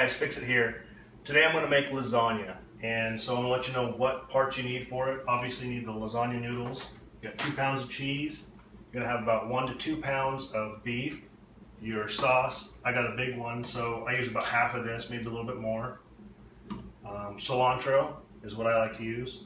guys, Fix It here. Today I'm going to make lasagna, and so I'm going to let you know what parts you need for it. Obviously you need the lasagna noodles. You got 2 pounds of cheese. You're going to have about 1 to 2 pounds of beef. Your sauce, I got a big one, so I use about half of this, maybe a little bit more. Cilantro is what I like to use.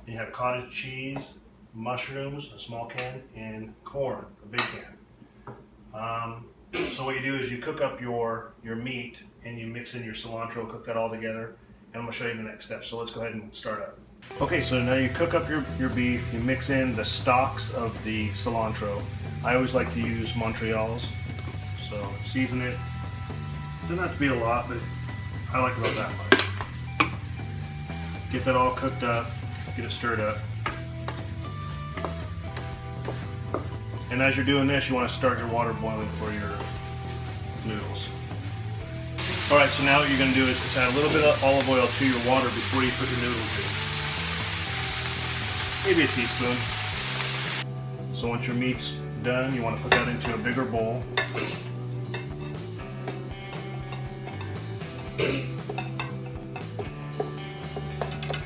And you have cottage cheese, mushrooms, a small can, and corn, a big can. So what you do is you cook up your meat and you mix in your cilantro, cook that all together, and I'm going to show you the next step. So let's go ahead and start up. Okay, so now you cook up your beef, you mix in the stalks of the cilantro. I always like to use Montreal's, so season it. Doesn't have to be a lot, but I like about that much. Get that all cooked up, get it stirred up. And as you're doing this, you want to start your water boiling for your noodles. Alright, so now what you're going to do is just add a little bit of olive oil to your water before you put your noodles in. Maybe a teaspoon. So once your meat's done, you want to put that into a bigger bowl. And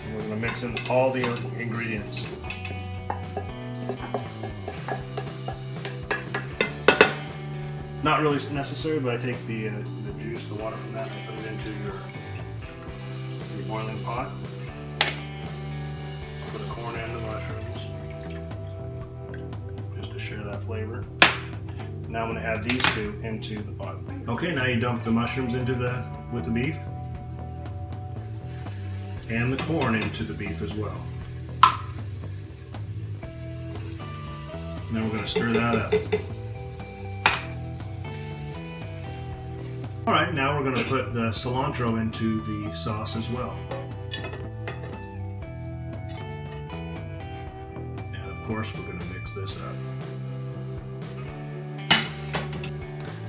we're going to mix in all the ingredients. Not really necessary, but I take the juice, the water from that, and put it into your boiling pot. Put the corn and the mushrooms, just to share that flavor. Now I'm going to add these two into the pot. Okay, now you dump the mushrooms with the beef, and the corn into the beef as well. Now we're going to stir that up. Alright, now we're going to put the cilantro into the sauce as well. And of course we're going to mix this up.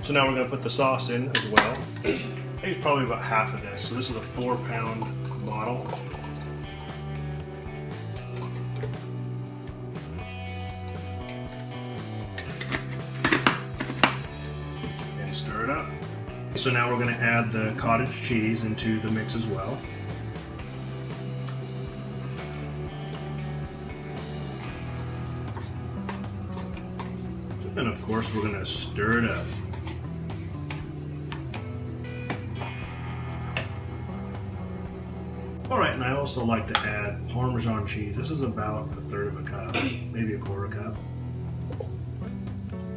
So now we're going to put the sauce in as well. I use probably about half of this. So this is a 4-pound bottle. And stir it up. So now we're going to add the cottage cheese into the mix as well. And of course we're going to stir it up. Alright, and I also like to add Parmesan cheese. This is about 1/3 of a cup, maybe 1/4 cup.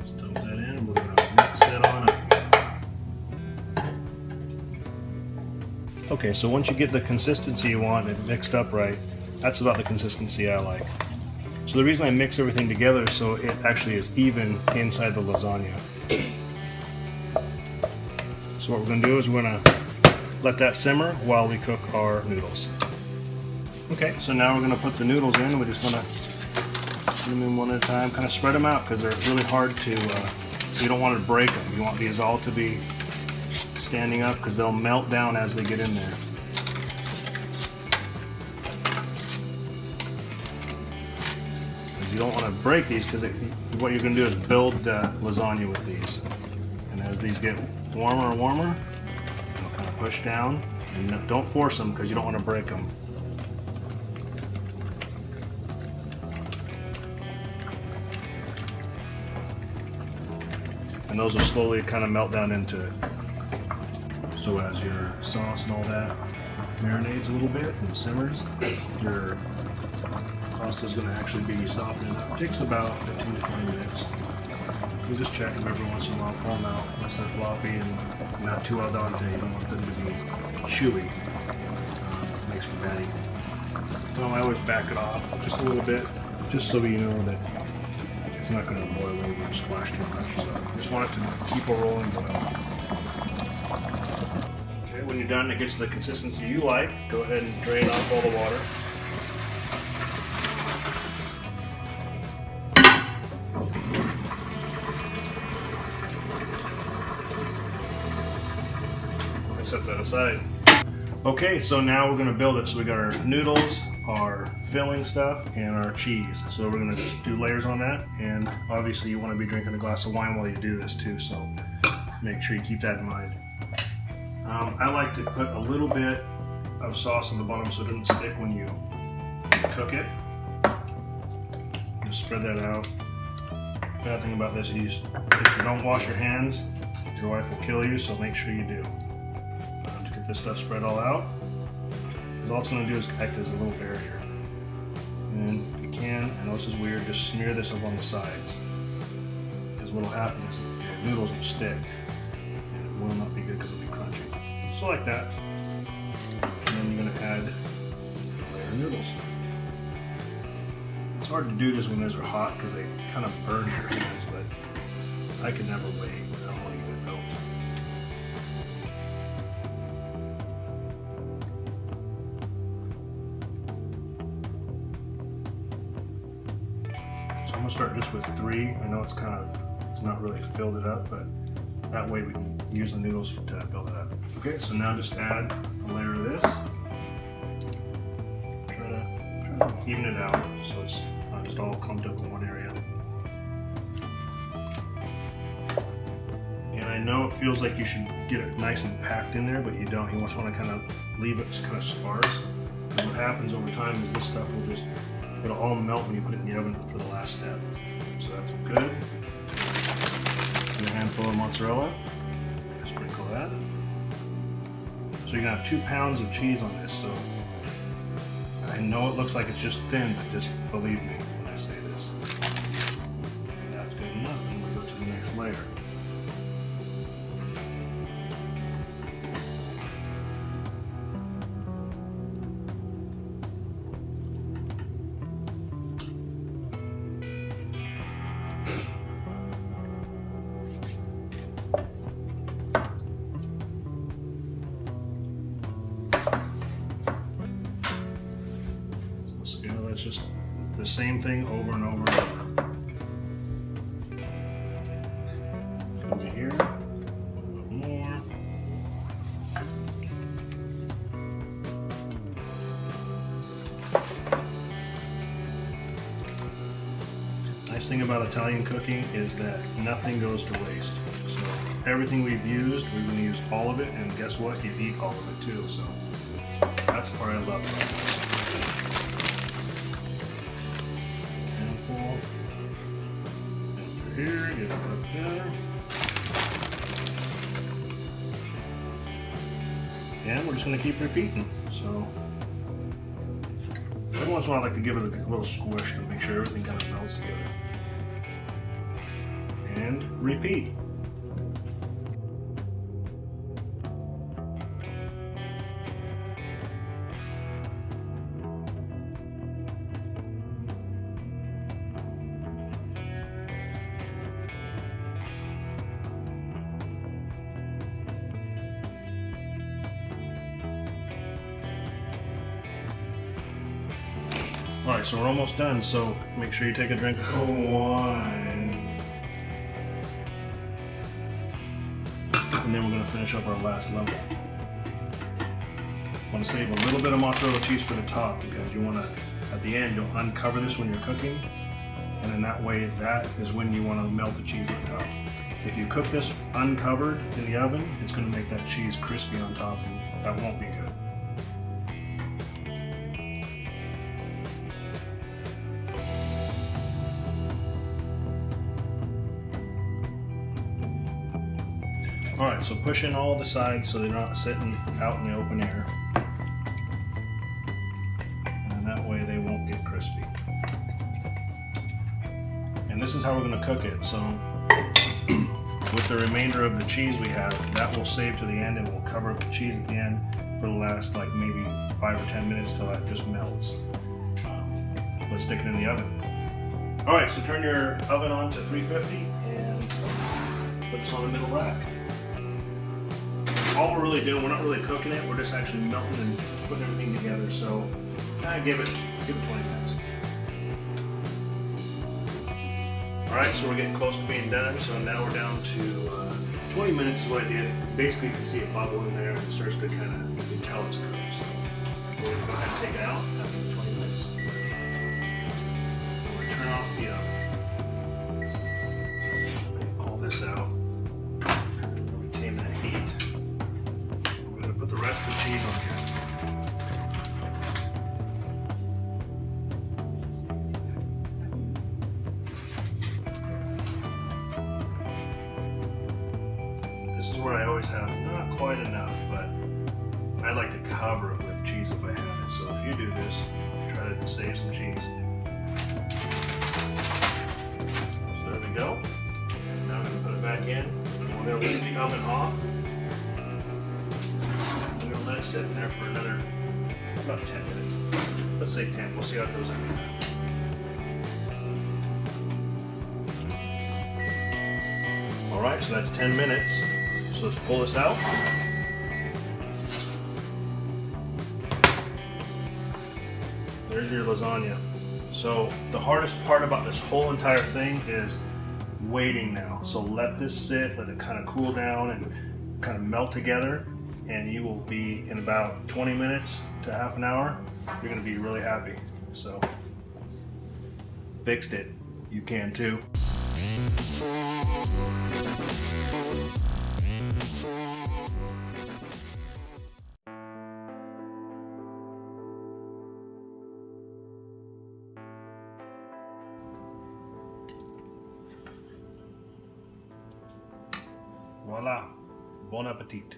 Just dump that in and we're going to mix it on up. Okay, so once you get the consistency you want and mixed up right, that's about the consistency I like. So the reason I mix everything together is so it actually is even inside the lasagna. So what we're going to do is we're going to let that simmer while we cook our noodles. Okay, so now we're going to put the noodles in. We're just going to put them in one at a time, kind of spread them out because they're really hard to, you don't want to break them. You want these all to be standing up because they'll melt down as they get in there. You don't want to break these because what you're going to do is build the lasagna with these. And as these get warmer and warmer, you'll kind of push down. And don't force them because you don't want to break them. And those will slowly kind of melt down into it. So as your sauce and all that marinades a little bit and simmers, your pasta is going to actually be softening up. It takes about 15 to 20 minutes. You just check them every once in a while, pull them out once they're floppy and not too al dente. You don't want them to be chewy. It makes for bad eating. I always back it off just a little bit, just so you know that it's not going to boil over and splash too much. So just want it to keep a rolling boil. When you're done, it gets to the consistency you like. Go ahead and drain off all the water. And set that aside. Okay, so now we're going to build it. So we got our noodles, our filling stuff, and our cheese. So we're going to just do layers on that. And obviously you want to be drinking a glass of wine while you do this too, so make sure you keep that in mind. I like to put a little bit of sauce on the bottom so it doesn't stick when you cook it. Just spread that out. Bad thing about this is if you don't wash your hands, your wife will kill you, so make sure you do. To get this stuff spread all out, because all it's going to do is act as a little barrier. And if you can, I know this is weird, just smear this up on the sides. Because what will happen is the noodles will stick, and it will not be good because it'll be crunchy. So like that. And then you're going to add a layer of noodles. It's hard to do this when those are hot because they kind of burn your hands, but I could never wait. I don't want to get it built. So I'm going to start just with 3. I know it's not really filled it up, but that way we can use the noodles to build it up. Okay, so now just add a layer of this. Try to even it out so it's not just all clumped up in one area. And I know it feels like you should get it nice and packed in there, but you don't. You just want to kind of leave it kind of sparse. And what happens over time is this stuff it'll all melt when you put it in the oven for the last step. So that's good. And a handful of mozzarella. Sprinkle that. So you're gonna have 2 pounds of cheese on this. So I know it looks like it's just thin, but just believe me when I say this. That's good enough, and we'll go to the next layer. It's just the same thing over and over and over. Over here, a little more. Nice thing about Italian cooking is that nothing goes to waste. So everything we've used, we're going to use all of it, and guess what? You eat all of it too. So that's the part I love about this. Here, get it up there. And we're just going to keep repeating. So every once in a while I like to give it a little squish to make sure everything kind of melts together. And repeat. Alright, so we're almost done, so make sure you take a drink of wine. And then we're going to finish up our last level. I want to save a little bit of mozzarella cheese for the top because you want to, at the end, you'll uncover this when you're cooking. And then that way, that is when you want to melt the cheese at the top. If you cook this uncovered in the oven, it's going to make that cheese crispy on top, and that won't be good. Alright, so push in all the sides so they're not sitting out in the open air. And that way they won't get crispy. And this is how we're going to cook it. So with the remainder of the cheese we have, that will save to the end, and we'll cover up the cheese at the end for the last like maybe 5 or 10 minutes till that just melts. Let's stick it in the oven. Alright, so turn your oven on to 350 and put this on the middle rack. All we're really doing, we're not really cooking it, we're just actually melting and putting everything together. So give it 20 minutes. Alright, so we're getting close to being done, so now we're down to 20 minutes is what I did. Basically you can see it bubble in there and it starts to kind of, you can tell it's cooked. So we're going to go ahead and take it out after the 20 minutes. We're going to turn off the oven. Pull this out. Retain that heat. This is where I always have not quite enough, but I like to cover it with cheese if I have it. So if you do this, try to save some cheese. So there we go. And now I'm going to put it back in. We're going to leave the oven off. We're going to let it sit in there for another about 10 minutes. Let's say 10. We'll see how it goes after that. Alright, so that's 10 minutes. So let's pull this out. There's your lasagna. So the hardest part about this whole entire thing is waiting now. So let this sit, let it kind of cool down and kind of melt together, and you will be in about 20 minutes to half an hour. You're going to be really happy. So fixed it. You can too. Voila, bon appetit.